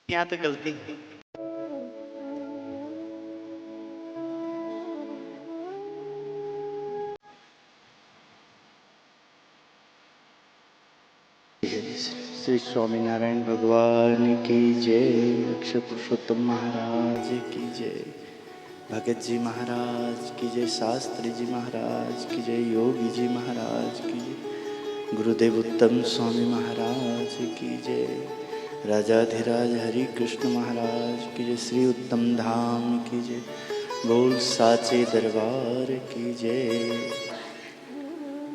यहाँ तो गलती श्री स्वामीनारायण भगवान की जय, अक्षर पुरुषोत्तम महाराज की जय, भगत जी महाराज की जय, शास्त्री जी महाराज की जय, योगी जी महाराज की जय, गुरुदेव उत्तम स्वामी महाराज की जय, राजाधिराज हरि कृष्ण महाराज की जय, श्री उत्तम धाम की जय, बोल साचे दरबार की जय।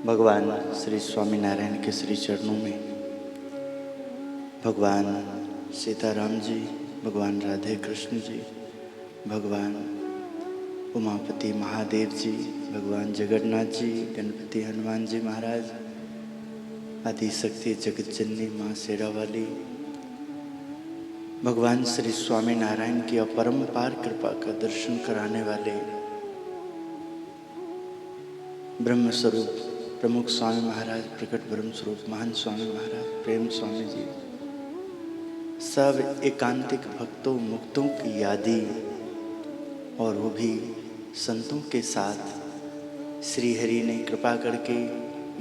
भगवान श्री स्वामीनारायण के श्री चरणों में भगवान सीताराम जी, भगवान राधे कृष्ण जी, भगवान उमापति महादेव जी, भगवान जगन्नाथ जी, गणपति हनुमान जी महाराज, आदि शक्ति जगत जननी माँ शेरावाली, भगवान श्री स्वामीनारायण की अपरंपार कृपा का दर्शन कराने वाले ब्रह्म स्वरूप प्रमुख स्वामी महाराज, प्रकट ब्रह्म स्वरूप महान स्वामी महाराज, प्रेम स्वामी जी, सब एकांतिक भक्तों मुक्तों की यादी, और वो भी संतों के साथ श्री हरि ने कृपा करके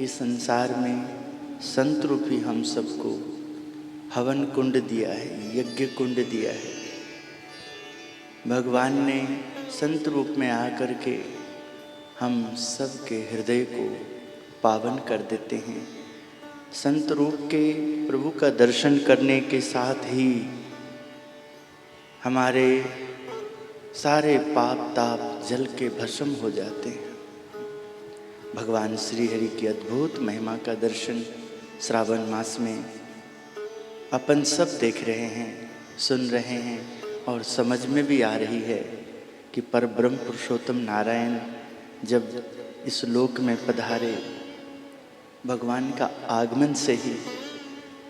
इस संसार में संत रूपी हम सबको हवन कुंड दिया है, यज्ञ कुंड दिया है। भगवान ने संत रूप में आकर के हम सब के हृदय को पावन कर देते हैं। संत रूप के प्रभु का दर्शन करने के साथ ही हमारे सारे पाप ताप जल के भस्म हो जाते हैं। भगवान श्री हरि की अद्भुत महिमा का दर्शन श्रावण मास में अपन सब देख रहे हैं, सुन रहे हैं, और समझ में भी आ रही है कि परब्रह्म पुरुषोत्तम नारायण जब इस लोक में पधारे, भगवान का आगमन से ही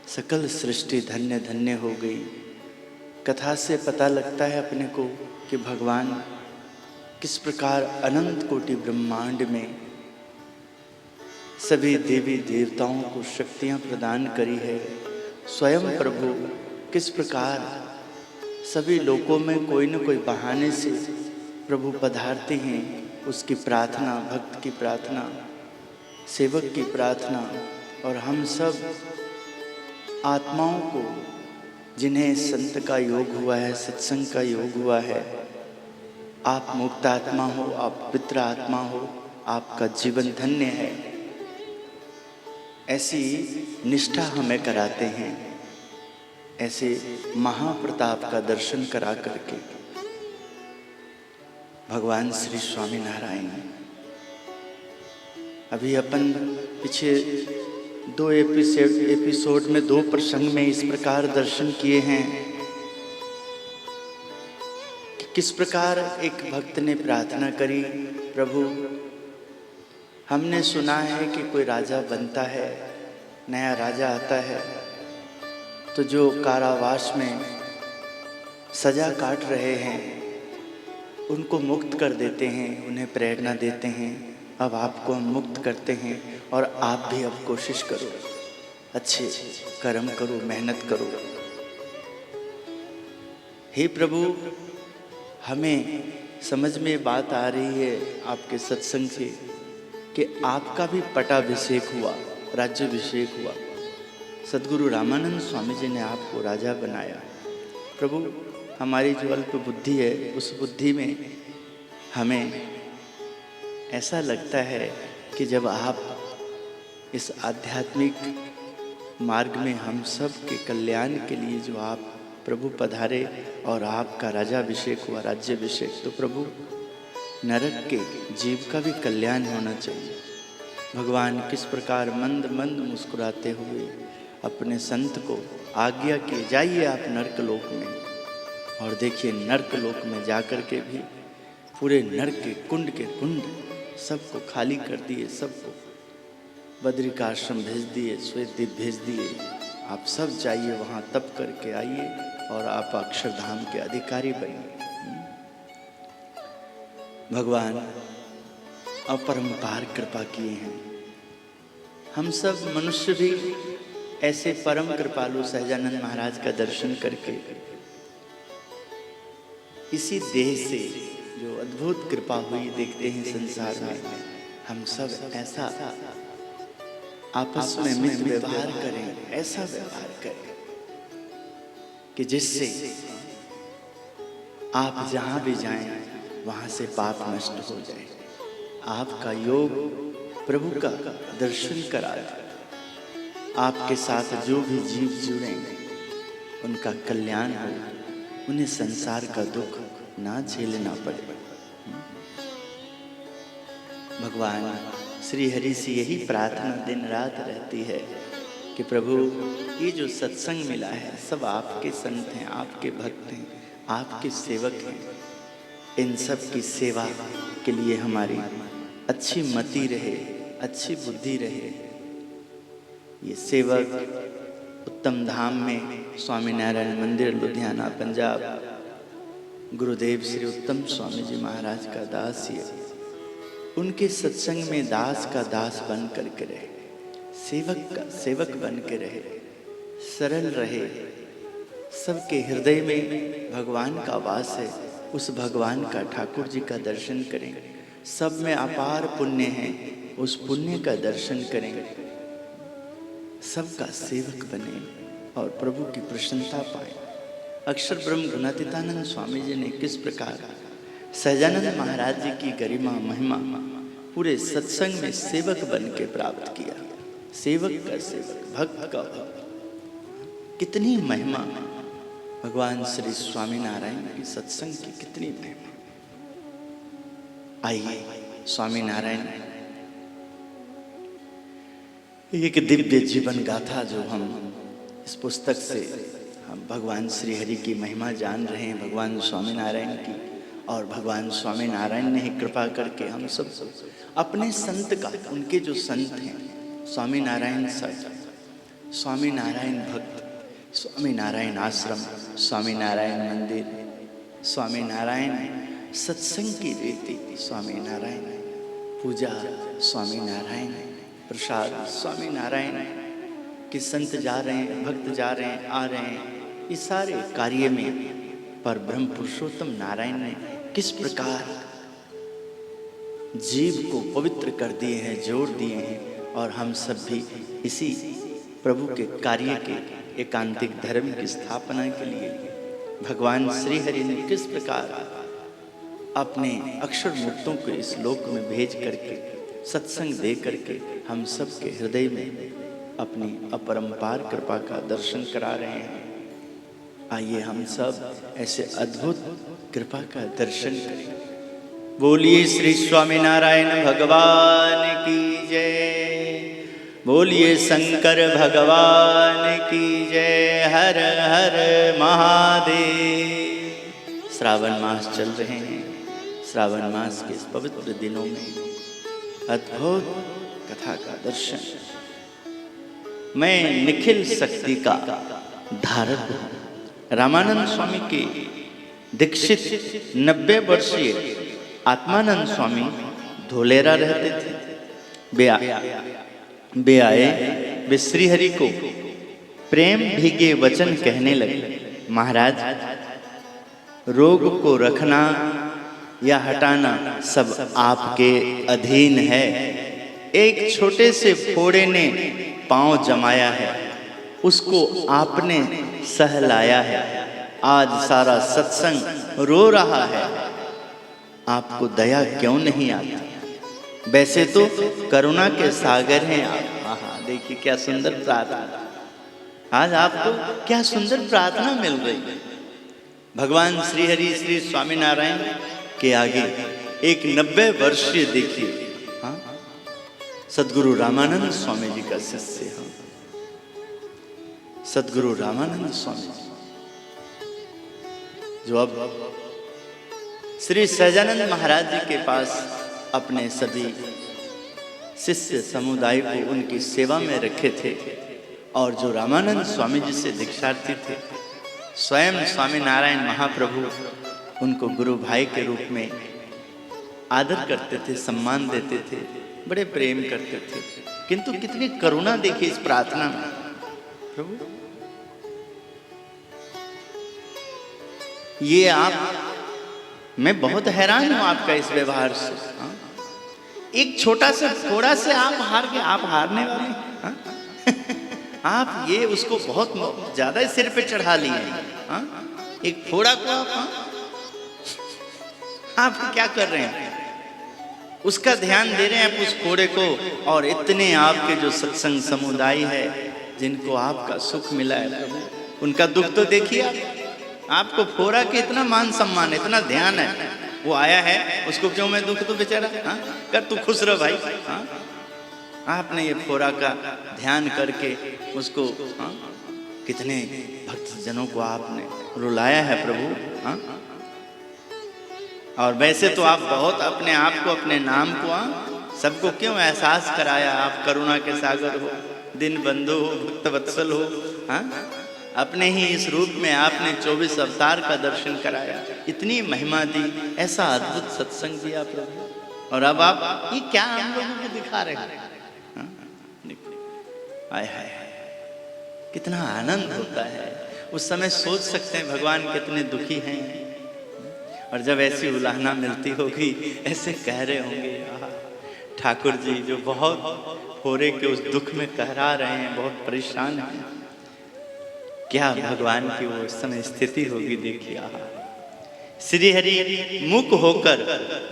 सकल सृष्टि धन्य धन्य हो गई। कथा से पता लगता है अपने को कि भगवान किस प्रकार अनंत कोटि ब्रह्मांड में सभी देवी देवताओं को शक्तियां प्रदान करी है। स्वयं प्रभु किस प्रकार सभी लोकों में कोई न कोई बहाने से प्रभु पधारते हैं। उसकी प्रार्थना, भक्त की प्रार्थना, सेवक की प्रार्थना, और हम सब आत्माओं को जिन्हें संत का योग हुआ है, सत्संग का योग हुआ है, आप मुक्त आत्मा हो, आप पवित्र आत्मा हो, आपका जीवन धन्य है, ऐसी निष्ठा हमें कराते हैं। ऐसे महाप्रताप का दर्शन करा करके भगवान श्री स्वामीनारायण, अभी अपन पीछे दो एपिसोड में दो प्रसंग में इस प्रकार दर्शन किए हैं कि किस प्रकार एक भक्त ने प्रार्थना करी, प्रभु हमने सुना है कि कोई राजा बनता है, नया राजा आता है, तो जो कारावास में सजा काट रहे हैं उनको मुक्त कर देते हैं, उन्हें प्रेरणा देते हैं। अब आपको हम मुक्त करते हैं और आप भी अब कोशिश करो, अच्छे कर्म करो, मेहनत करो। हे प्रभु, हमें समझ में बात आ रही है आपके सत्संग से कि आपका भी पटाभिषेक हुआ, राज्याभिषेक हुआ। सद्गुरु रामानंद स्वामी जी ने आपको राजा बनाया। प्रभु, हमारी जो अल्प बुद्धि है, उस बुद्धि में हमें ऐसा लगता है कि जब आप इस आध्यात्मिक मार्ग में हम सब के कल्याण के लिए जो आप प्रभु पधारे और आपका राजाभिषेक हुआ, राज्याभिषेक, तो प्रभु नरक के जीव का भी कल्याण होना चाहिए। भगवान किस प्रकार मंद मंद मुस्कुराते हुए अपने संत को आज्ञा किए, जाइए आप नरक लोक में। और देखिए नरक लोक में जाकर के भी पूरे नरक के कुंड सबको खाली कर दिए, सबको बद्रिकाश्रम भेज दिए, श्वेतद्वीप भेज दिए। आप सब जाइए वहाँ तप करके आइए और आप अक्षरधाम के अधिकारी बनिए। भगवान अपरंपार कृपा किए हैं। हम सब मनुष्य भी ऐसे परम कृपालु सहजानंद महाराज का दर्शन करके इसी देह से जो अद्भुत कृपा हुई देखते हैं संसार में, हम सब ऐसा आपस में मित्र व्यवहार करें, ऐसा व्यवहार करें कि जिससे आप जहां भी जाएं वहां से पाप नष्ट हो जाए। आपका योग प्रभु का दर्शन करा दे। आपके साथ जो भी जीव जुड़े उनका कल्याण हो, उन्हें संसार का दुख ना झेलना पड़े। भगवान श्री हरि से यही प्रार्थना दिन रात रहती है कि प्रभु ये जो सत्संग मिला है सब आपके संत हैं, आपके भक्त हैं, आपके सेवक हैं। इन सब की सेवा के लिए हमारी अच्छी मति रहे, अच्छी बुद्धि रहे। ये सेवक उत्तम धाम में स्वामीनारायण मंदिर लुधियाना पंजाब गुरुदेव श्री उत्तम स्वामी जी महाराज का दास है। उनके सत्संग में दास का दास बन करके रहे, सेवक का सेवक बन के रहे, सरल रहे। सबके हृदय में भगवान का वास है। उस भगवान का, ठाकुर जी का दर्शन करें। सब में अपार पुण्य है, उस पुण्य का दर्शन करें। सबका सेवक बने और प्रभु की प्रसन्नता पाए। अक्षर ब्रह्म गुणातीतानंद स्वामी जी ने किस प्रकार सहजानंद महाराज जी की गरिमा महिमा पूरे सत्संग में सेवक बन के प्राप्त किया। सेवक का सेवक, भक्त का भक्त। कितनी महिमा भगवान श्री स्वामीनारायण की सत्संग की, कितनी महिमा। आइए स्वामीनारायण एक दिव्य जीवन गाथा जो हम इस पुस्तक से हम भगवान श्री हरि की महिमा जान रहे हैं, भगवान स्वामीनारायण की। और भगवान स्वामीनारायण ने ही कृपा करके हम सब अपने संत का, उनके जो संत हैं स्वामीनारायण सर, स्वामीनारायण भक्त, स्वामीनारायण आश्रम, स्वामीनारायण मंदिर, स्वामीनारायण सत्संग की रीति, स्वामीनारायण पूजा, स्वामीनारायण प्रसाद, स्वामीनारायण के संत जा रहे हैं, भक्त जा रहे हैं, आ रहे हैं। इस सारे कार्य में पर ब्रह्म पुरुषोत्तम नारायण ने किस प्रकार जीव को पवित्र कर दिए हैं, जोड़ दिए हैं। और हम सब भी इसी प्रभु के कार्य के एकांतिक धर्म की स्थापना के लिए भगवान श्री हरि ने किस प्रकार अपने अक्षर मूर्तों को इस लोक में भेज करके, सत्संग दे करके हम सब के हृदय में अपनी अपरंपार कृपा का दर्शन करा रहे हैं। आइए हम सब ऐसे अद्भुत कृपा का दर्शन करें। बोलिए श्री स्वामीनारायण भगवान की जय, बोलिए शंकर भगवान की जय। हर हर महादेव। श्रावण मास चल रहे हैं। श्रावण मास के इस पवित्र दिनों में अद्भुत कथा का दर्शन। मैं निखिल शक्ति का धारक हूँ। रामानंद स्वामी के दीक्षित 90 वर्षीय आत्मानंद स्वामी धोलेरा रहते थे। वे आए, वे श्रीहरि को प्रेम भीगे वचन कहने लगे। महाराज, रोग को रखना या हटाना सब आपके अधीन है। एक छोटे से फोड़े ने पांव जमाया है, उसको आपने सहलाया है। आज सारा सत्संग रो रहा है, आपको दया क्यों नहीं आती? वैसे तो करुणा के सागर हैं आप। हाँ, देखिए क्या सुंदर प्रार्थना। आज आपको क्या सुंदर प्रार्थना मिल रही है। भगवान श्री हरि श्री स्वामीनारायण के आगे एक 90 वर्षीय देखिए, हाँ, सदगुरु रामानंद स्वामी जी का शिष्य, हाँ, सदगुरु रामानंद स्वामी जी, जो अब श्री सहजानंद महाराज जी के पास अपने सभी शिष्य समुदाय को उनकी सेवा में रखे थे, और जो रामानंद स्वामी जी से दीक्षार्थी थे, स्वयं स्वामीनारायण महाप्रभु उनको गुरु भाई के रूप में आदर करते थे, सम्मान देते थे, बड़े प्रेम करते थे। किंतु कितनी करुणा देखी इस प्रार्थना में। प्रभु ये आप, मैं बहुत हैरान हूं आपका इस व्यवहार से, हाँ? एक छोटा सा फोड़ा से आप हार गए, आप हारने वाले, हाँ? आप ये उसको बहुत ज्यादा सिर पे चढ़ा लिए, हाँ? एक फोड़ा को आप, हाँ? आप क्या कर रहे हैं? उसका ध्यान दे रहे हैं आप उस फोड़े को, और इतने आपके जो सत्संग समुदाय है जिनको आपका सुख मिला है प्रभु, उनका दुख तो देखिए आप। आपको फोड़ा के इतना मान सम्मान, इतना ध्यान है, वो आया है उसको क्यों मैं दुख तो बेचारा, हाँ? कर तू खुश रह भाई, हाँ? आपने ये फोड़ा का ध्यान करके उसको, हाँ? कितने भक्त जनों को आपने रुलाया है प्रभु, हाँ? और वैसे तो आप बहुत अपने आप को, अपने नाम को, हाँ, सबको क्यों एहसास कराया, आप करुणा के सागर हो, दिन बंधु हो, भक्त वत्सल हो, हाँ? अपने ही इस रूप में आपने 24 अवतार का दर्शन कराया, इतनी महिमा दी, ऐसा अद्भुत सत्संग दिया प्रभु, और अब आप ये क्या हम लोगों को दिखा रहे हैं, हाँ? आय हाय, कितना आनंद होता है उस समय। सोच सकते हैं भगवान कितने दुखी हैं, और जब ऐसी उलाहना मिलती होगी, ऐसे कह रहे होंगे, ठाकुर जी जो बहुत फोरे के उस दुख में कहरा रहे हैं, बहुत परेशान हैं, क्या भगवान की वो उस समय स्थिति होगी देखिए। श्री हरि मुख होकर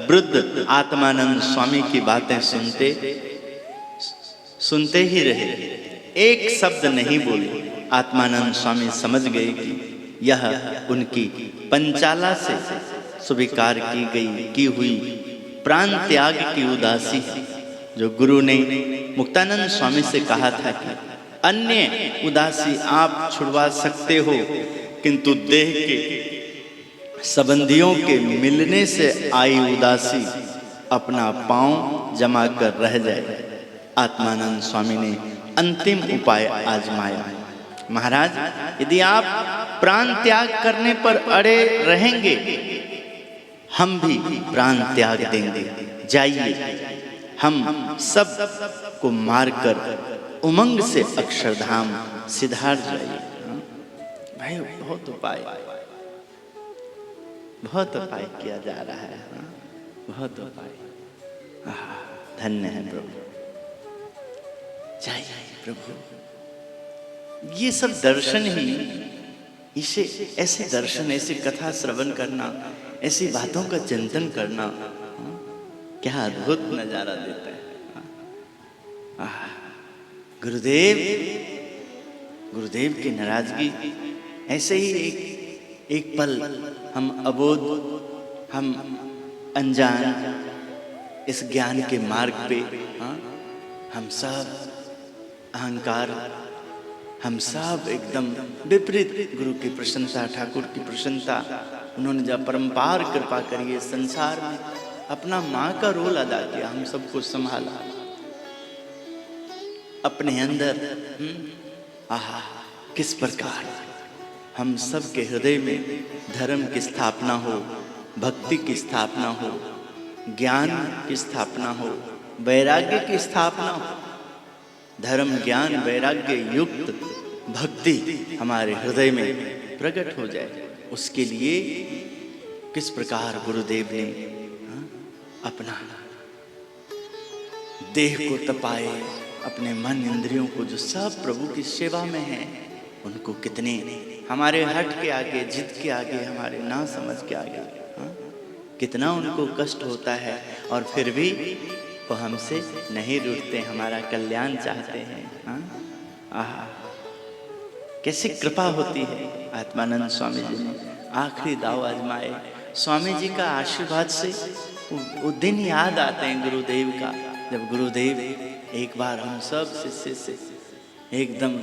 वृद्ध आत्मानंद स्वामी की बातें सुनते ही रहे, एक शब्द नहीं बोले। आत्मानंद स्वामी समझ गए कि यह उनकी पंचाला से स्वीकार की हुई प्राण त्याग की उदासी है। जो गुरु ने मुक्तानंद स्वामी से कहा था कि अन्य उदासी आप छुड़वा सकते हो, किंतु देह के संबंधियों के मिलने से आई उदासी अपना पांव जमा कर रह जाए। आत्मानंद स्वामी ने अंतिम उपाय आजमाया। महाराज, यदि आप प्राण त्याग करने पर अड़े रहेंगे, हम भी प्राण त्याग देंगे। जाइए, हम सब को मारकर उमंग से अक्षरधाम सिद्धार्थ जाइए। भाई बहुत उपाय किया जा रहा है, बहुत उपाय। धन्य है प्रभु, जाइए प्रभु। ये सब दर्शन ही, इसे ऐसे दर्शन, ऐसे कथा श्रवण करना, ऐसी बातों का चिंतन करना, क्या अद्भुत नजारा देता है। गुरुदेव की नाराजगी, ऐसे ही एक पल हम अबोध, हम अनजान इस ज्ञान के मार्ग पे, हम सब अहंकार, हम सब एकदम विपरीत गुरु की प्रशंसा, ठाकुर की प्रशंसा, उन्होंने जब परम्पार कृपा करिए संसार में अपना माँ का रोल अदा किया, हम सबको संभाला अपने अंदर। आहा, किस प्रकार हम सब के हृदय में धर्म की स्थापना हो, भक्ति की स्थापना हो, ज्ञान की स्थापना हो, वैराग्य की स्थापना हो। धर्म, ज्ञान, वैराग्य युक्त भक्ति हमारे हृदय में प्रकट हो जाए, उसके लिए किस प्रकार गुरुदेव ने अपना देह को तपाए, अपने मन इंद्रियों को, जो सब प्रभु की सेवा में हैं, उनको कितने हमारे हट के आगे, जिद के आगे, हमारे ना समझ के आगे, कितना उनको कष्ट होता है, और फिर भी वो हमसे नहीं रूठते, हमारा कल्याण चाहते हैं। कैसी कृपा होती है। आत्मानंद स्वामी जी ने आखिरी दाव आजमाए। स्वामी जी का आशीर्वाद से वो दिन याद आते हैं गुरुदेव का, जब गुरुदेव एक बार हम सब शिष्य से एकदम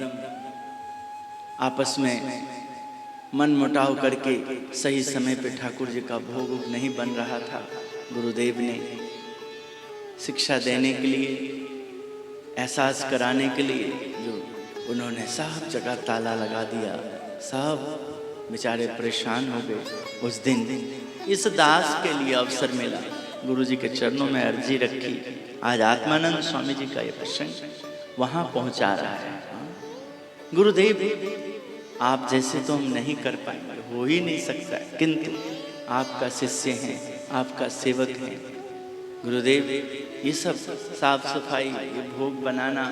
आपस में मन मुटाव करके सही समय पे ठाकुर जी का भोग नहीं बन रहा था। गुरुदेव ने शिक्षा देने के लिए, एहसास कराने के लिए जो उन्होंने सब जगह ताला लगा दिया, सब बेचारे परेशान हो गए। उस दिन इस दास के लिए अवसर मिला, गुरु जी के चरणों में अर्जी रखी। आज आत्मानंद स्वामी जी का ये प्रसंग वहाँ पहुँचा रहा है। गुरुदेव आप जैसे तो हम नहीं कर पाएंगे, हो ही नहीं सकता, किंतु आपका शिष्य हैं, आपका सेवक हैं। गुरुदेव ये सब साफ सफाई, ये भोग बनाना,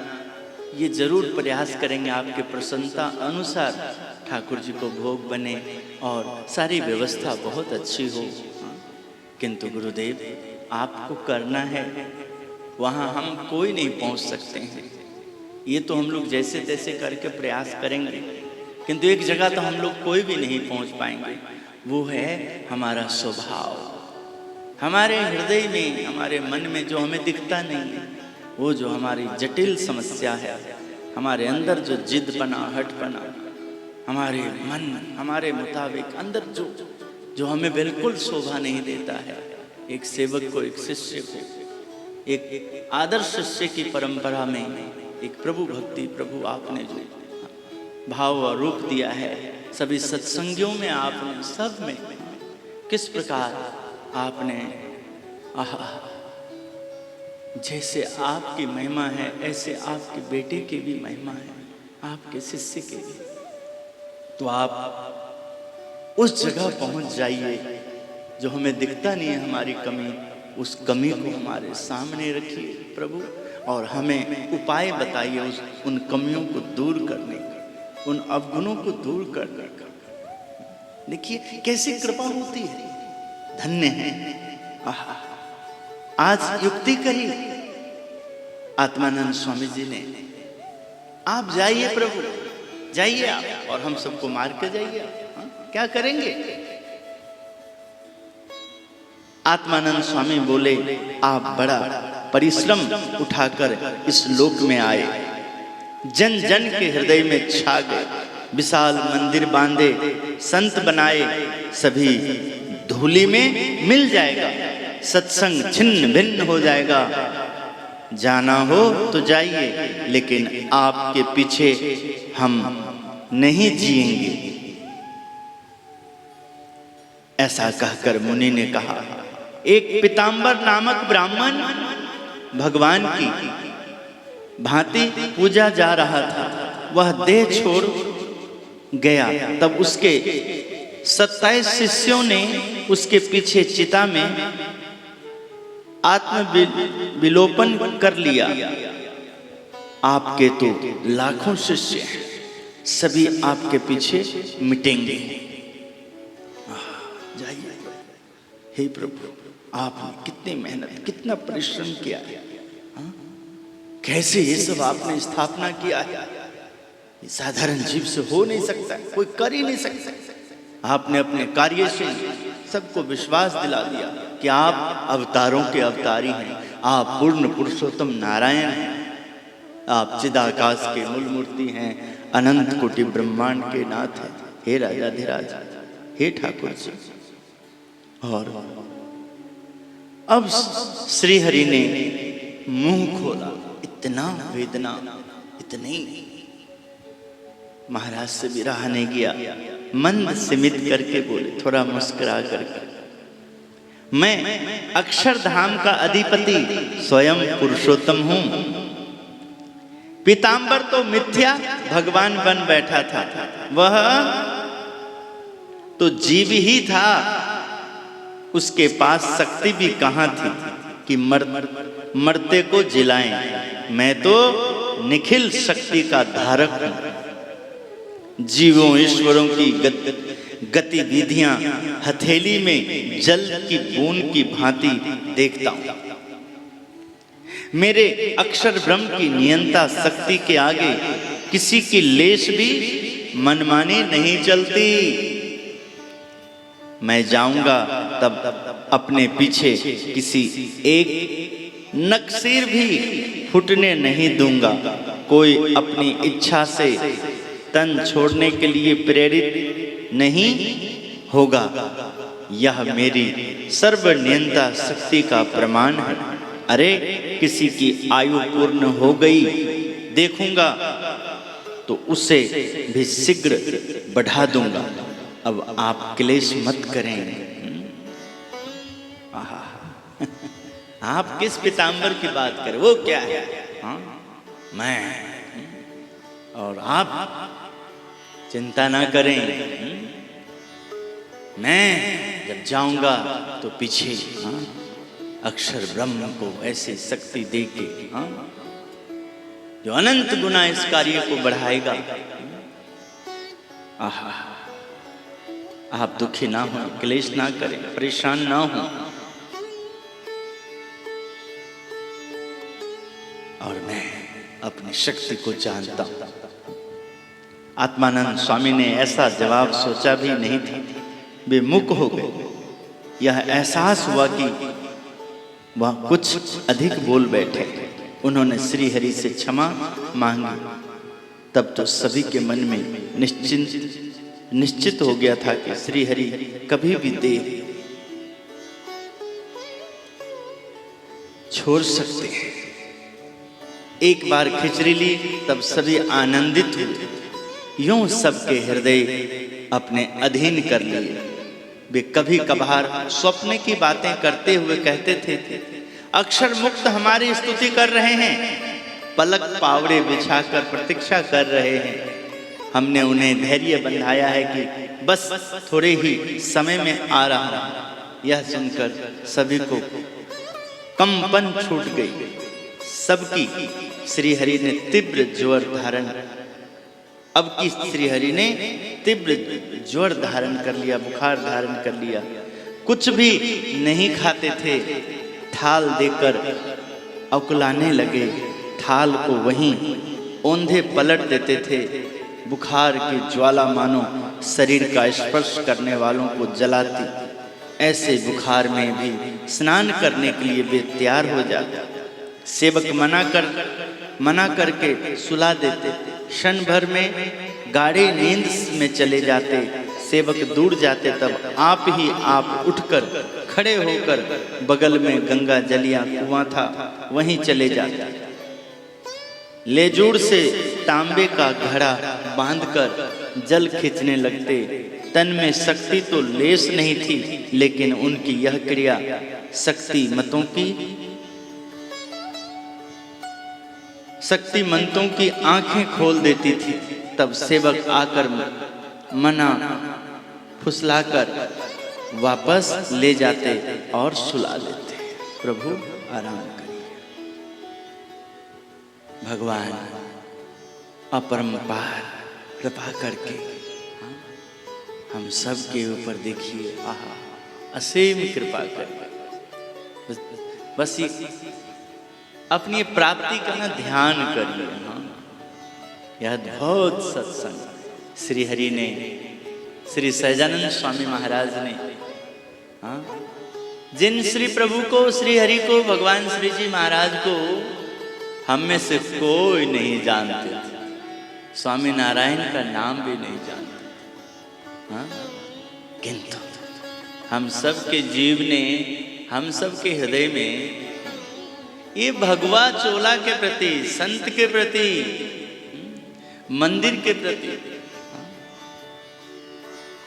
ये जरूर प्रयास करेंगे आपके प्रसन्नता अनुसार ठाकुर जी को भोग बने और सारी व्यवस्था बहुत अच्छी हो। किंतु गुरुदेव आपको करना है, वहाँ हम कोई नहीं पहुँच सकते हैं। ये तो हम लोग जैसे तैसे करके प्रयास करेंगे, किंतु एक जगह तो हम लोग कोई भी नहीं पहुँच पाएंगे। वो है हमारा स्वभाव, हमारे हृदय में, हमारे मन में जो हमें दिखता नहीं है, वो जो हमारी जटिल समस्या है, हमारे अंदर जो जिद्दपना, हटपना, हमारे मन हमारे मुताबिक अंदर जो हमें बिल्कुल शोभा नहीं देता है। एक सेवक को, एक शिष्य को, एक आदर्श शिष्य की परंपरा में एक प्रभु भक्ति, प्रभु आपने जो भाव और रूप दिया है, सभी सत्संगियों में आपने, सब में किस प्रकार आपने जैसे आपकी महिमा है ऐसे आपके बेटे की भी महिमा है, आपके शिष्य के भी। तो आप उस जगह पहुंच जाइए जो हमें दिखता नहीं है, हमारी कमी, उस कमी को हमारे सामने रखिए प्रभु, और हमें उपाय बताइए उन कमियों को दूर करने का, उन अवगुणों को दूर करने का। देखिए कैसी कृपा होती है, धन्य है। आज युक्ति करी आत्मानंद स्वामी जी ने, आप जाइए प्रभु, जाइए आप, और हम सबको मार के जाइए आप, क्या करेंगे? आत्मानंद स्वामी बोले, आप बड़ा परिश्रम उठाकर इस लोक में आए, जन जन के हृदय में छा गए, विशाल मंदिर बांधे, संत बनाए, सभी धूली में मिल जाएगा, सत्संग छिन्न भिन्न हो जाएगा। जाना हो तो जाइए, लेकिन आपके पीछे हम नहीं जिएंगे। ऐसा कहकर मुनि ने कहा। एक पीताम्बर नामक ब्राह्मण भगवान की भांति पूजा जा रहा था, वह देह छोड़ गया। तब उसके 27 शिष्यों ने उसके पीछे चिता में आत्मविलोपन कर लिया। आपके तो लाखों शिष्य हैं, सभी आपके पीछे मिटेंगे। जाइए, हे प्रभु, आपने कितनी मेहनत, कितना परिश्रम किया है, कैसे ये सब आपने स्थापना किया है, साधारण जीव से हो नहीं सकता, कोई कर ही नहीं सकता। आपने अपने कार्य से सबको विश्वास दिला दिया कि आप अवतारों के अवतारी हैं, आप पूर्ण पुरुषोत्तम नारायण हैं, आप चिदाकाश के मूल मूर्ति हैं, अनंत कोटि ब्रह्मांड के नाथ हैं। हे राजाधिराज, हे ठाकुर जी। और अब श्री हरि ने मुंह खोला, इतना वेदना, इतनी, महाराज से भी रहा नहीं गया, मंद सिमित करके बोले, थोड़ा मुस्कुरा करके, मैं अक्षरधाम का अधिपति स्वयं पुरुषोत्तम हूं। पीताम्बर तो मिथ्या भगवान बन बैठा था, वह तो जीव ही था, उसके पास शक्ति भी कहां थी कि मरते को जिलाएं। मैं तो निखिल शक्ति का धारक हूं, जीवों ईश्वरों की गतिविधियां हथेली में जल की बूंद की भांति देखता हूं। मेरे अक्षर ब्रह्म की नियंता शक्ति के आगे किसी की लेश भी मनमानी नहीं चलती। मैं जाऊंगा तब अपने पीछे किसी एक नक्सीर भी फुटने नहीं दूंगा। कोई अपनी इच्छा से तन छोड़ने के लिए प्रेरित नहीं होगा। यह मेरी सर्वनियंता शक्ति का प्रमाण है। अरे किसी की आयु पूर्ण हो गई देखूंगा तो उसे भी शीघ्र बढ़ा दूंगा। अब आप क्लेश मत करें। आहा आप किस पीताम्बर की बात करें, वो क्या है? हाँ? मैं और आप चिंता ना करें। मैं जब जाऊंगा तो पीछे अक्षर ब्रह्म को ऐसी शक्ति देके जो अनंत गुना इस कार्य को बढ़ाएगा। आहा आप दुखी ना हो, क्लेश ना करें, परेशान ना हो। और मैं अपनी शक्ति को जानता हूं। आत्मानंद स्वामी ने ऐसा जवाब सोचा भी नहीं था, वे मुक हो गए। यह एहसास हुआ कि वह कुछ अधिक बोल बैठे। उन्होंने श्री हरि से क्षमा मांगी। तब तो सभी के मन में निश्चित हो गया था कि श्री हरि कभी भी देह छोड़ सकते हैं। एक बार खिचड़ी ली तब सभी आनंदित हुए। यूं सबके हृदय अपने अधीन कर लिए। वे कभी कभार स्वप्न की बातें करते हुए कहते थे, अक्षर मुक्त हमारी स्तुति कर रहे हैं, पलक पावड़े बिछाकर प्रतीक्षा कर रहे हैं। हमने उन्हें धैर्य बंधाया है कि बस थोड़े ही समय में आ रहा हूं। यह सुनकर सभी को कंपन छूट गई। सबकी श्री हरि ने तीव्र ज्वर धारण अब की श्री हरि ने तीव्र ज्वर धारण कर लिया, बुखार धारण कर लिया। कुछ भी नहीं खाते थे, थाल देकर अकुलाने लगे। थाल को वहीं औंधे पलट देते थे। बुखार की ज्वाला मानो शरीर का स्पर्श करने वालों को जलाती। ऐसे बुखार में भी स्नान करने के लिए वे तैयार हो जाते। सेवक मना करके सुला देते। क्षण भर में गाढ़ी नींद में चले जाते। सेवक दूर जाते तब आप ही आप उठकर खड़े होकर बगल में गंगा जलिया कुआं था वहीं चले जाते। लेजूड़ से तांबे का घड़ा बांधकर जल खींचने लगते। तन में शक्ति तो लेस नहीं थी, लेकिन उनकी यह क्रिया शक्तिमंतों की आंखें खोल देती थी। तब सेवक आकर मना फुसलाकर वापस ले जाते और सुला लेते। प्रभु आराम करिए। भगवान अपरंपार कृपा करके हम सब के ऊपर देखिए, आहा असीम कृपा करिए। बस ये अपनी प्राप्ति का ना ध्यान करिए। यह अद्भुत सत्संग श्री हरि ने, श्री सहजानंद स्वामी महाराज ने, जिन श्री प्रभु को, श्री हरि को, भगवान श्री जी महाराज को हम में से कोई नहीं जानते थे। स्वामी नारायण का नाम भी नहीं जानते। किंतु हम सब के जीव ने, हम सब के हृदय में ये भगवा चोला के प्रति, संत के प्रति, मंदिर के प्रति,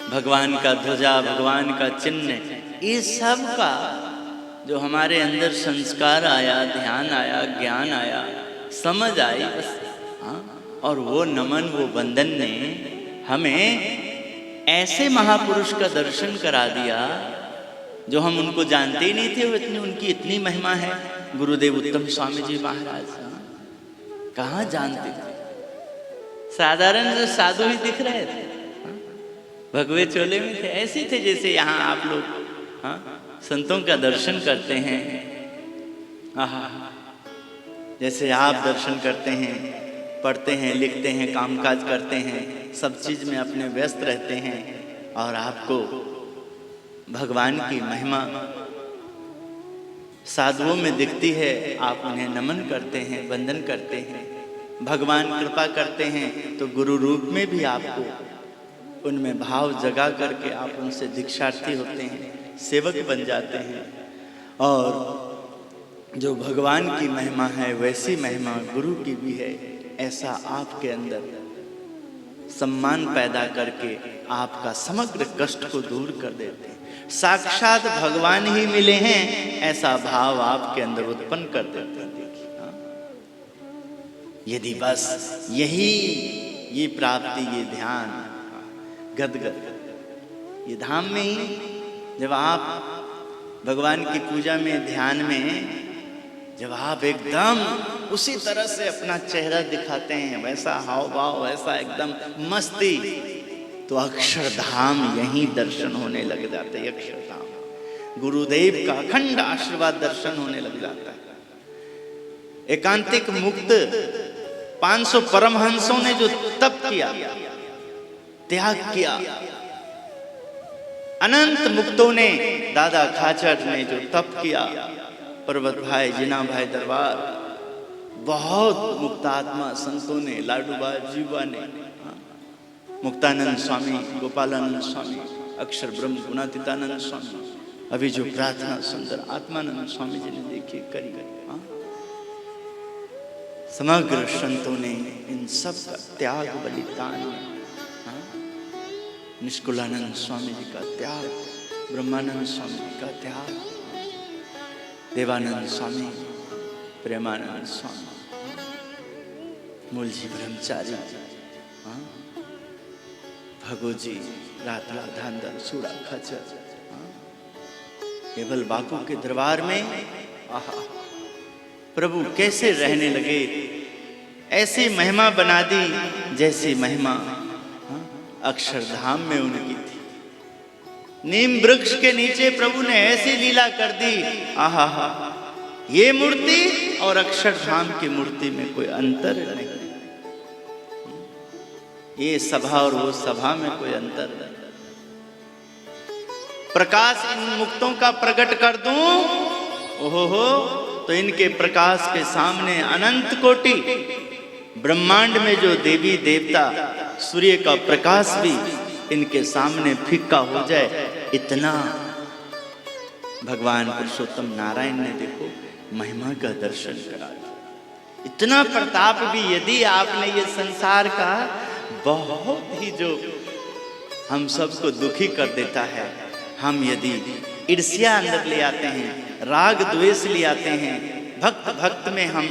भगवान का ध्वजा, भगवान का चिन्ह, ये सब का जो हमारे अंदर संस्कार आया, ध्यान आया, ज्ञान आया, समझ आई बस। और वो नमन, वो वंदन ने हमें ऐसे महापुरुष का दर्शन करा दिया जो हम उनको जानते ही नहीं थे। वो उनकी इतनी महिमा है। गुरुदेव उत्तम स्वामी जी महाराज कहाँ जानते थे? साधारण जो साधु ही दिख रहे थे, भगवे चोले में थे। ऐसे थे जैसे यहाँ आप लोग संतों का दर्शन करते हैं। जैसे आप दर्शन करते हैं पढ़ते हैं, लिखते हैं, कामकाज करते हैं, सब चीज़ में अपने व्यस्त रहते हैं और आपको भगवान की महिमा साधुओं में दिखती है, आप उन्हें नमन करते हैं, वंदन करते हैं। भगवान कृपा करते हैं तो गुरु रूप में भी आपको उनमें भाव जगा करके आप उनसे दीक्षार्थी होते हैं, सेवक बन जाते हैं। और जो भगवान की महिमा है वैसी महिमा गुरु की भी है, ऐसा आपके अंदर सम्मान पैदा करके आपका समग्र कष्ट को दूर कर देते हैं। साक्षात भगवान ही मिले हैं ऐसा भाव आपके अंदर उत्पन्न कर देते हैं। देखिए, हाँ? यदि बस यही ये प्राप्ति, ये ध्यान गदगद, ये धाम में ही जब आप भगवान की पूजा में, ध्यान में जब आप एकदम उसी तरह से अपना चेहरा दिखाते हैं, वैसा हाव भाव, वैसा एकदम मस्ती, तो अक्षरधाम यहीं दर्शन होने लग जाते हैं। अक्षरधाम गुरुदेव का अखंड आशीर्वाद दर्शन होने लग जाता है। एकांतिक मुक्त 500 परमहंसों ने जो तप किया, त्याग किया, अनंत मुक्तों ने, दादा खाचर ने जो तप किया, पर्वत भाई, जिना भाई दरबार, बहुत मुक्तात्मा संतों ने, लाडूबा जीवा ने, मुक्तानंद स्वामी, गोपालानंद स्वामी, अक्षर ब्रह्म गुणातीतानंद स्वामी, अभी जो प्रार्थना सुंदर आत्मानंद स्वामी जी ने देखी करी, समग्र संतों ने इन सब का त्याग बलिदान, निष्कुलानंद स्वामी जी का त्याग, ब्रह्मानंद स्वामी जी का त्याग, देवानंद स्वामी, प्रेमानंद स्वामी, मूलजी ब्रह्मचारी, भगोजी, रातला, धांधर, सूड़ा, खचर, केवल बापू के दरबार में आहा प्रभु कैसे रहने लगे, ऐसी महिमा बना दी जैसी महिमा अक्षरधाम में उनकी थी। नीम वृक्ष के नीचे प्रभु ने ऐसी लीला कर दी, आहा हा, ये मूर्ति और अक्षरधाम की मूर्ति में कोई अंतर नहीं, ये सभा और वो सभा में कोई अंतर नहीं। प्रकाश इन मुक्तों का प्रकट कर दूं, ओहो, तो इनके प्रकाश के सामने अनंत कोटि ब्रह्मांड में जो देवी देवता, सूर्य का प्रकाश भी इनके सामने फीका हो जाए, इतना भगवान पुरुषोत्तम नारायण ने देखो महिमा का दर्शन करा। इतना प्रताप भी यदि आपने ये संसार का बहुत ही जो हम सबको दुखी कर देता है, हम यदि ईर्ष्या अंदर ले आते हैं, राग द्वेष ले आते हैं, भक्त भक्त में हम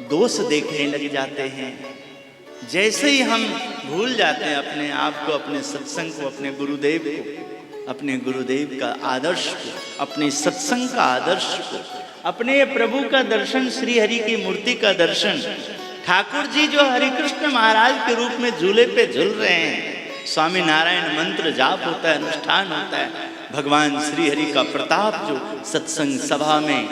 दोष देखने लग जाते हैं, जैसे ही हम भूल जाते हैं अपने आप को, अपने सत्संग को, अपने गुरुदेव को, अपने गुरुदेव का आदर्श को, अपने सत्संग का आदर्श को, अपने प्रभु का दर्शन, श्री हरि की मूर्ति का दर्शन, ठाकुर जी जो हरिकृष्ण महाराज के रूप में झूले पे झूल रहे हैं, स्वामी नारायण मंत्र जाप होता है, अनुष्ठान होता है, भगवान श्री हरि का प्रताप जो सत्संग सभा में,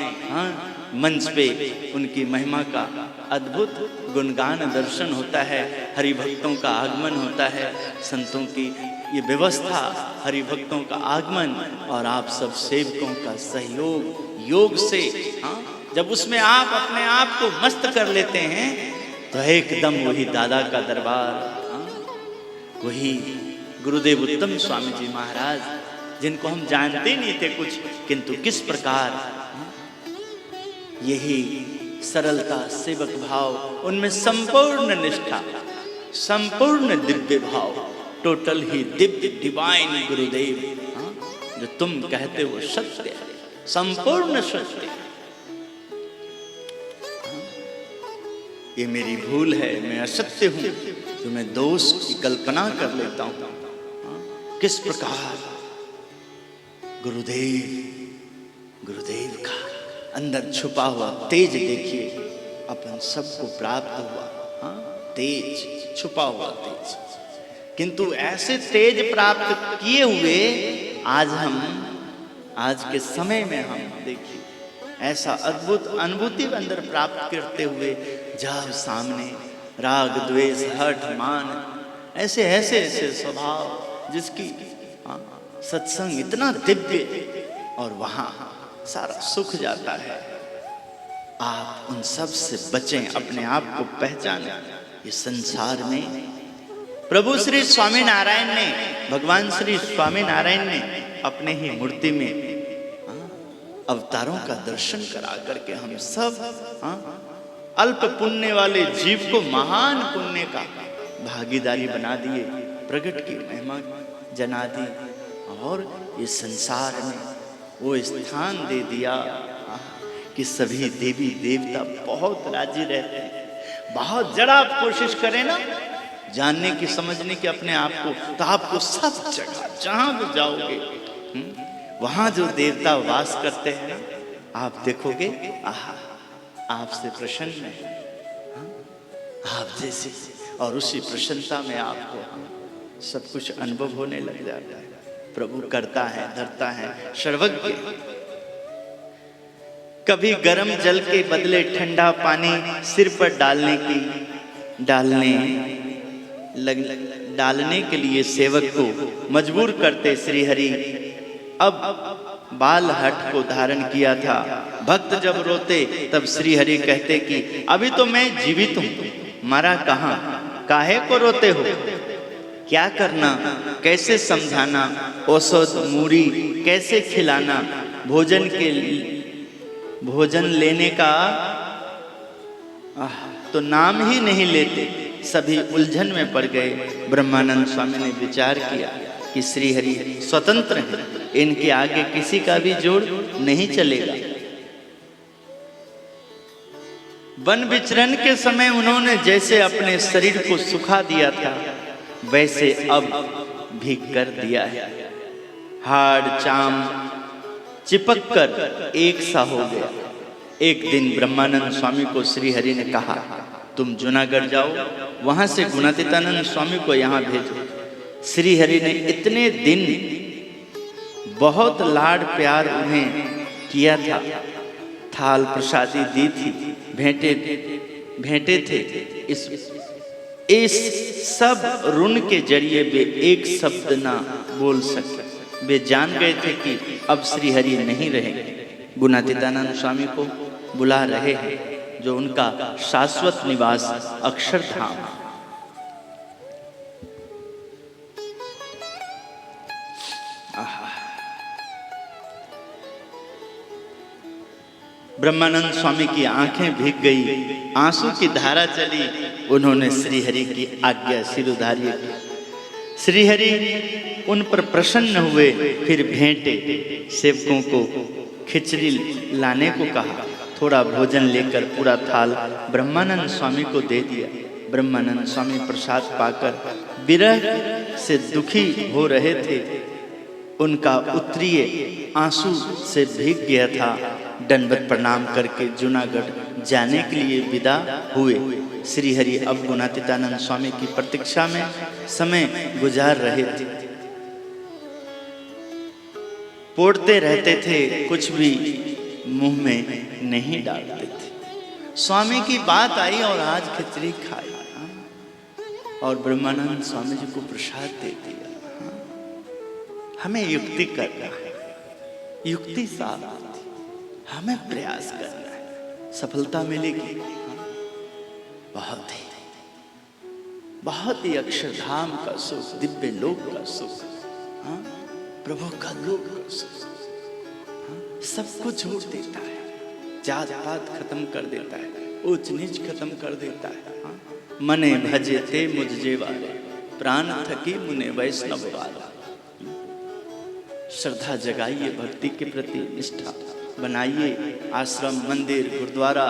मंच पे उनकी महिमा का अद्भुत गुणगान दर्शन होता है, हरि भक्तों का आगमन होता है, संतों की ये व्यवस्था, हरि भक्तों का आगमन और आप सब सेवकों का सहयोग योग से, जब उसमें आप अपने आप को मस्त कर लेते हैं तो एकदम वही दादा का दरबार, वही गुरुदेव उत्तम स्वामी जी महाराज, जिनको हम जानते नहीं थे कुछ, किंतु किस प्रकार यही सरलता, सेवक भाव, उनमें संपूर्ण निष्ठा, संपूर्ण दिव्य भाव, टोटल ही दिव्य डिवाइन गुरुदेव, जो तुम कहते हो सत्य है, संपूर्ण सत्य। ये मेरी भूल है, मैं असत्य हूं, तो मैं दोष की कल्पना कर लेता हूं। किस प्रकार गुरुदेव का अंदर छुपा हुआ तेज देखिए, अपन सबको प्राप्त हुआ, तेज, छुपा हुआ तेज। किंतु ऐसे तेज प्राप्त किए हुए आज के समय में हम देखिए ऐसा अद्भुत अनुभूति अंदर प्राप्त करते हुए, जब सामने राग द्वेष हठ मान, ऐसे ऐसे ऐसे स्वभाव जिसकी सत्संग इतना दिव्य, और वहां सारा सुख जाता है। आप उन सब से बचें, अपने आप को पहचानें। ये संसार में प्रभु श्री स्वामी नारायण ने, भगवान श्री स्वामी नारायण ने अपने ही मूर्ति में अवतारों का दर्शन करा करके हम सब अल्प पुण्य वाले जीव को महान पुण्य का भागीदारी बना दिए, प्रगट की महिमा जना दी, और ये संसार में वो स्थान दे दिया कि सभी देवी देवता बहुत राजी रहते हैं। बहुत जरा आप कोशिश करें ना जानने की, समझने की अपने आप को, तो आपको सब जगह जहां भी जाओगे वहां जो देवता वास करते हैं ना, आप देखोगे आहा आपसे प्रसन्न है, आप जैसे, और उसी प्रसन्नता में आपको सब कुछ अनुभव होने लग जाता है। प्रभु करता है, धरता है, सर्वज्ञ। कभी गर्म जल के बदले ठंडा पानी सिर पर डालने के लिए सेवक को मजबूर करते श्री हरि। अब बाल हठ को धारण किया था। भक्त जब रोते तब श्री हरि कहते कि अभी तो मैं जीवित हूं, मरा कहां, काहे को रोते हो, क्या करना, कैसे समझाना, औषध मूरी कैसे खिलाना, भोजन लेने का तो नाम ही नहीं लेते। सभी उलझन में पड़ गए। ब्रह्मानंद स्वामी ने विचार किया कि श्री हरि स्वतंत्र हैं, इनके आगे किसी का भी जोड़ नहीं चलेगा। वन विचरण के समय उन्होंने जैसे अपने शरीर को सुखा दिया था, वैसे अब भी कर दिया है। हाड़ चाम चिपक कर एक सा हो गया। एक दिन ब्रह्मानंद स्वामी को श्री हरि ने कहा, तुम जूनागढ़ जाओ, वहां से गुणातीतानंद स्वामी को यहाँ भेजो। श्री हरि ने इतने दिन बहुत लाड़ प्यार उन्हें किया था, थाल प्रसादी दी थी, भेंटे थे। इस सब ऋण के जरिए वे एक शब्द ना बोल सके। वे जान गए थे कि अब श्री हरि नहीं रहेंगे। गुणातीतानंद स्वामी को बुला रहे हैं, जो उनका शाश्वत निवास अक्षरधाम। ब्रह्मानंद स्वामी की आंखें भीग गई, आंसू की धारा चली। उन्होंने श्री हरि की आज्ञा सिरोधार्य की। श्री हरि उन पर प्रसन्न हुए। फिर भेंटे सेवकों को खिचड़ी लाने को कहा। थोड़ा भोजन लेकर पूरा थाल ब्रह्मानंद स्वामी को दे दिया। ब्रह्मानंद स्वामी प्रसाद पाकर विरह से दुखी हो रहे थे। उनका उत्तरीय आंसू से भीग गया था। दंडवत प्रणाम करके जूनागढ़ जाने के लिए विदा हुए। श्री हरि अब गुणातीतानंद स्वामी की प्रतीक्षा में समय गुजार रहे थे। पोड़ते रहते थे, कुछ भी मुंह में नहीं डालते थे। स्वामी की बात आई और आज खिचड़ी खाई और ब्रह्मानंद स्वामी जी को प्रसाद दे दिया। हमें युक्ति करना है, युक्ति साफ, हमें प्रयास करना है, सफलता मिलेगी। बहुत ही अक्षरधाम का सुख, दिव्य लोक का सुख, प्रभु का लोक का सुख सब कुछ छोड़ देता है। जात पात खत्म कर देता है, ऊंच नीच खत्म कर देता है। मने भजे ते मुझे वाले, प्राण थकी मुने वैष्णव वाला। श्रद्धा जगाइए, भक्ति के प्रति निष्ठा बनाइए। आश्रम, मंदिर, गुरुद्वारा,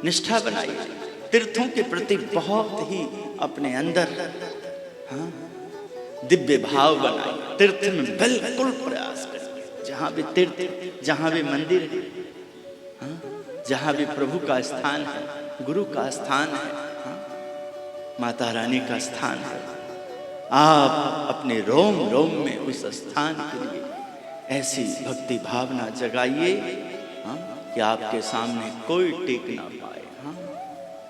निष्ठा बनाइए। तीर्थों के प्रति बहुत ही अपने अंदर दिव्य भाव बनाइए। तीर्थ में बिल्कुल प्रयास करें। जहाँ भी तीर्थ, जहाँ भी मंदिर है, जहाँ भी प्रभु का स्थान है, गुरु का स्थान है, माता रानी का स्थान है, आप अपने रोम रोम में उस स्थान के लिए ऐसी भक्ति भावना जगाइए कि आपके सामने कोई टिक ना पाए।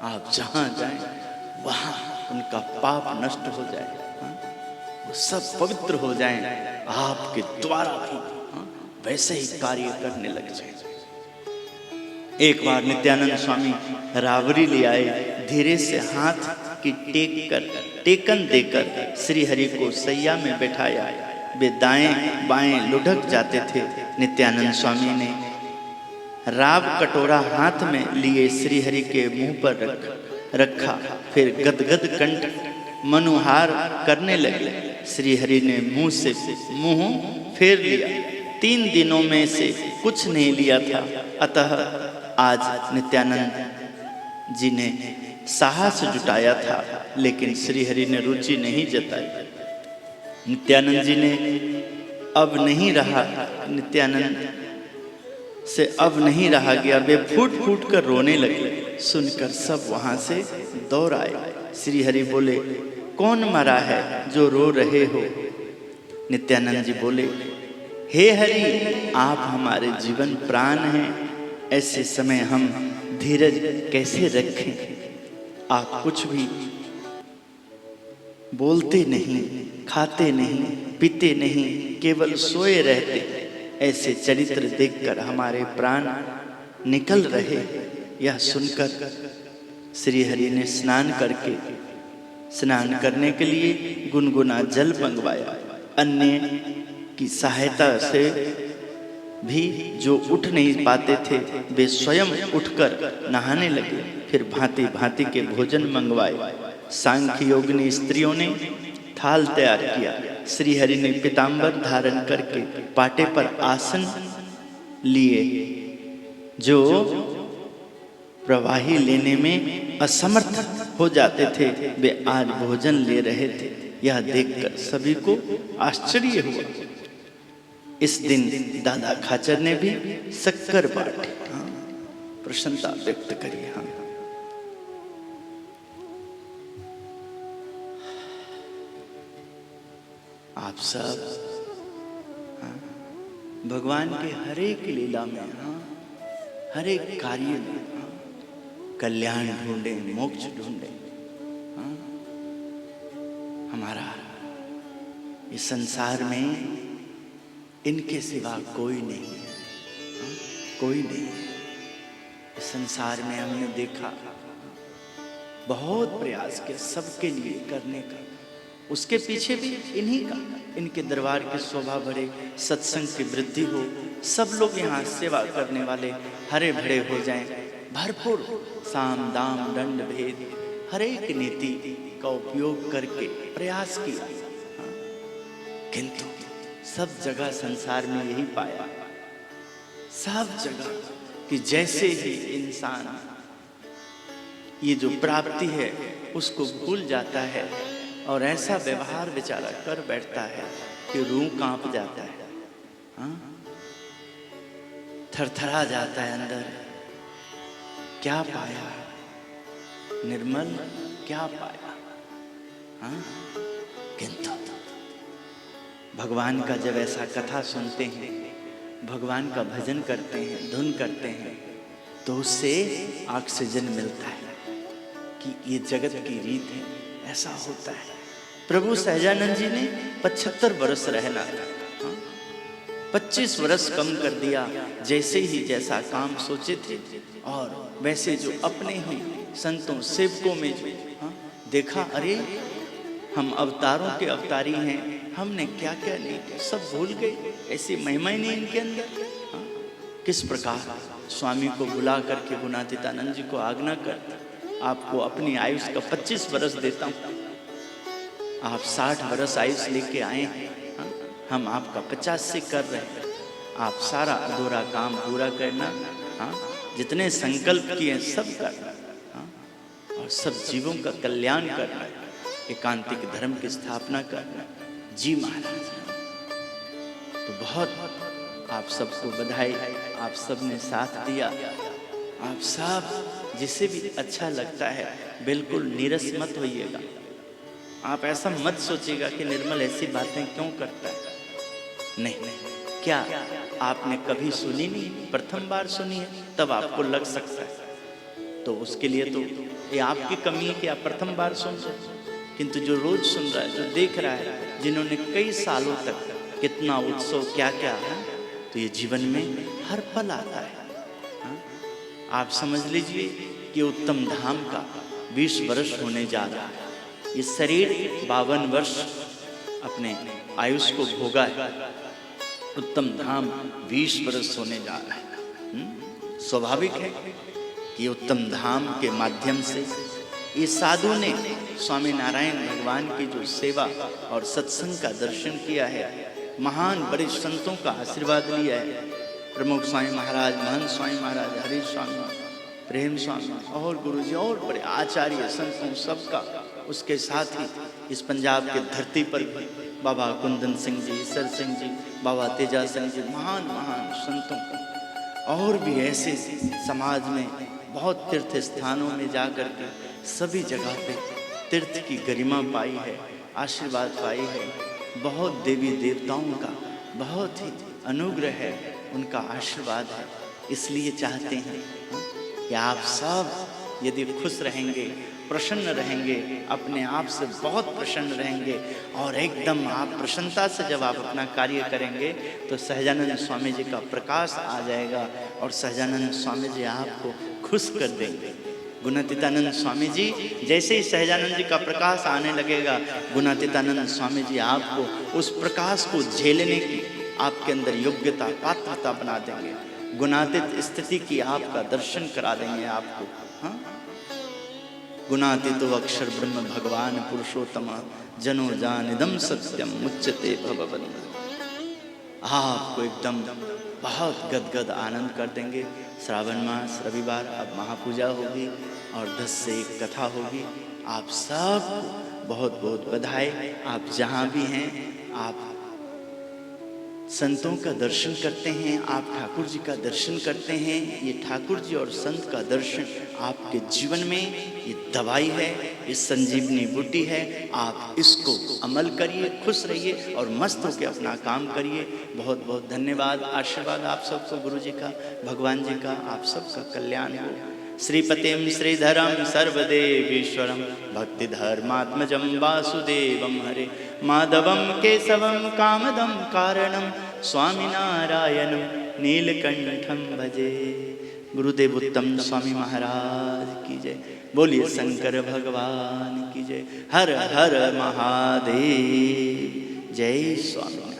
आप जहाँ जाएं वहाँ उनका पाप नष्ट हो जाए, वो सब पवित्र हो जाएं आपके द्वारा भी, वैसे ही कार्य करने लग जाए। एक बार नित्यानंद स्वामी रावरी ले आए, धीरे से हाथ की टेकन देकर श्री हरि को सैया में बैठाया। वे दाएं बाएं लुढ़क जाते थे। नित्यानंद स्वामी ने राव कटोरा हाथ में लिए श्री हरि के मुंह पर रखा, फिर गदगद कंठ मनुहार करने लगे। श्री हरि ने मुंह से मुंह फेर लिया। 3 दिनों में से कुछ नहीं लिया था, अतः आज नित्यानंद जी ने साहस जुटाया था, लेकिन श्री हरि ने रुचि नहीं जताई। नित्यानंद जी ने नित्यानंद से अब नहीं रहा गया। वे फूट फूट कर रोने लगे। सुनकर सब वहां से दौड़ आए। श्री हरि बोले, कौन मरा है जो रो रहे हो? नित्यानंद जी बोले, हे हरि, आप हमारे जीवन प्राण हैं, ऐसे समय हम धीरज कैसे रखें? आप कुछ भी बोलते नहीं, खाते नहीं, पीते नहीं, केवल सोए रहते। ऐसे चरित्र देखकर हमारे प्राण निकल रहे। यह सुनकर श्री हरि ने स्नान करने के लिए गुनगुना जल मंगवाया। अन्य की सहायता से भी जो उठ नहीं पाते थे, वे स्वयं उठकर नहाने लगे। फिर भांति भांति के भोजन मंगवाए। सांख्य योगिनी स्त्रियों ने थाल तैयार किया। श्री हरि ने पीतांबर धारण करके पाटे पर आसन लिए। जो प्रवाही लेने में असमर्थ हो जाते थे, वे आज भोजन ले रहे थे। यह देखकर सभी को आश्चर्य हुआ। इस दिन दादा खाचर ने भी शक्कर बांटी। प्रसन्नता व्यक्त करिए। आप सब भगवान के हर एक लीला में, हर एक कार्य में कल्याण ढूंढे, मोक्ष ढूंढे। हमारा इस संसार में इनके सिवा कोई नहीं है, कोई नहीं। इस संसार में हमने देखा, बहुत प्रयास किया सबके लिए करने का। उसके पीछे भी इन्हीं का, इनके दरबार के शोभा भरे सत्संग की वृद्धि हो, सब लोग यहाँ सेवा करने वाले हरे भरे हो जाएं, भरपूर साम दाम दंड भेद हर एक नीति का उपयोग करके प्रयास किया। किंतु सब जगह संसार में यही पाया, सब जगह, कि जैसे ही इंसान ये जो प्राप्ति है उसको भूल जाता है और ऐसा व्यवहार बेचारा कर बैठता है कि रूह कांप जाता है, थरथरा जाता है अंदर। क्या पाया निर्मल, क्या पाया? किंतु भगवान का जब ऐसा कथा सुनते हैं, भगवान का भजन करते हैं, धुन करते हैं, तो उससे ऑक्सीजन मिलता है कि ये जगत की रीत है, ऐसा होता है। प्रभु सहजानंद जी ने 75 वर्ष रहना था, 25 वर्ष कम कर दिया, जैसे ही जैसा काम सोचे थे। और वैसे जो अपने ही संतों सेवकों में जो देखा, अरे हम अवतारों के अवतारी हैं, हमने क्या क्या नहीं किया, सब भूल गए, ऐसी महिमा ही नहीं इनके अंदर। किस प्रकार स्वामी को बुला करके गुणातीतानंद जी को आज्ञा कर, आपको अपनी आयुष का 25 वर्ष देता हूँ, आप 60 वर्ष आयुष लेके आए हैं, हम आपका 50 से कर रहे हैं। आप सारा अधूरा काम पूरा करना, जितने संकल्प किए सब करना, और सब जीवों का कल्याण करना, एकांतिक धर्म की स्थापना करना। जी महाराज, तो बहुत आप सबको बधाई, आप सब ने साथ दिया। आप सब जिसे भी अच्छा लगता है बिल्कुल नीरस मत होइएगा। आप ऐसा मत सोचिएगा कि निर्मल ऐसी बातें क्यों करता है। नहीं, क्या आपने कभी सुनी नहीं? प्रथम बार सुनी है तब आपको लग सकता है। तो उसके लिए तो ये आपकी कमी है कि आप प्रथम बार सुन रहे हैं, किंतु जो रोज सुन रहा है, जो देख रहा है, जिन्होंने कई सालों तक कितना उत्सव क्या क्या है, तो ये जीवन में हर पल आता है। हाँ? आप समझ लीजिए कि उत्तम धाम का 20 वर्ष होने जा रहा है। ये शरीर 52 वर्ष अपने आयुष को भोगा है, उत्तम धाम 20 वर्ष होने जा रहा है। स्वाभाविक है कि उत्तम धाम के माध्यम से ये साधु ने स्वामी नारायण भगवान की जो सेवा और सत्संग का दर्शन किया है, महान बड़े संतों का आशीर्वाद लिया है, प्रमुख स्वामी महाराज, महंत स्वामी महाराज, हरि स्वामी, प्रेम स्वामी और गुरुजी और बड़े आचार्य संतों सबका, उसके साथ ही इस पंजाब के धरती पर बाबा कुंदन सिंह जी, ईसर सिंह जी, बाबा तेजा सिंह जी, महान महान संतों और भी ऐसे समाज में बहुत तीर्थ स्थानों में जा कर के सभी जगह पे तीर्थ की गरिमा पाई है, आशीर्वाद पाई है। बहुत देवी देवताओं का बहुत ही अनुग्रह है, उनका आशीर्वाद है। इसलिए चाहते हैं कि आप सब यदि खुश रहेंगे, प्रसन्न रहेंगे, अपने आप से बहुत प्रसन्न रहेंगे और एकदम आप प्रसन्नता से जब आप अपना कार्य करेंगे तो सहजानंद स्वामी जी का प्रकाश आ जाएगा और सहजानंद स्वामी जी आपको खुश कर देंगे। गुणातीतानंद स्वामी जी जैसे ही सहजानंद जी का प्रकाश आने लगेगा, गुणातीतानंद स्वामी जी आपको उस प्रकाश को झेलने की आपके अंदर योग्यता, पात्रता बना देंगे। गुणातीत स्थिति की आपका दर्शन करा देंगे आपको। हाँ, गुणातीतो अक्षर ब्रह्म भगवान पुरुषोत्तम जनो जानिदम सत्यम मुच्यते भवबंध। आपको एकदम बहुत गदगद आनंद कर देंगे। श्रावण मास रविवार अब महापूजा होगी और 10 से 1 कथा होगी। आप सब बहुत बहुत बधाई। आप जहाँ भी हैं, आप संतों का दर्शन करते हैं, आप ठाकुर जी का दर्शन करते हैं। ये ठाकुर जी और संत का दर्शन आपके जीवन में ये दवाई है, ये संजीवनी बूटी है। आप इसको अमल करिए, खुश रहिए और मस्त होकर अपना काम करिए। बहुत बहुत धन्यवाद, आशीर्वाद आप सबको गुरु जी का, भगवान जी का, आप सबका कल्याण हो। श्रीपतिम श्रीधरम सर्वदेवीश्वरम भक्ति धर्मात्मजम वासुदेवम हरे माधवम केशवम कामदम कारणम स्वामीनारायणम नीलकंठम भजे। गुरुदेव उत्तम स्वामी महाराज की जय। बोलिए शंकर भगवान की जय। हर हर महादेव। जय स्वामी।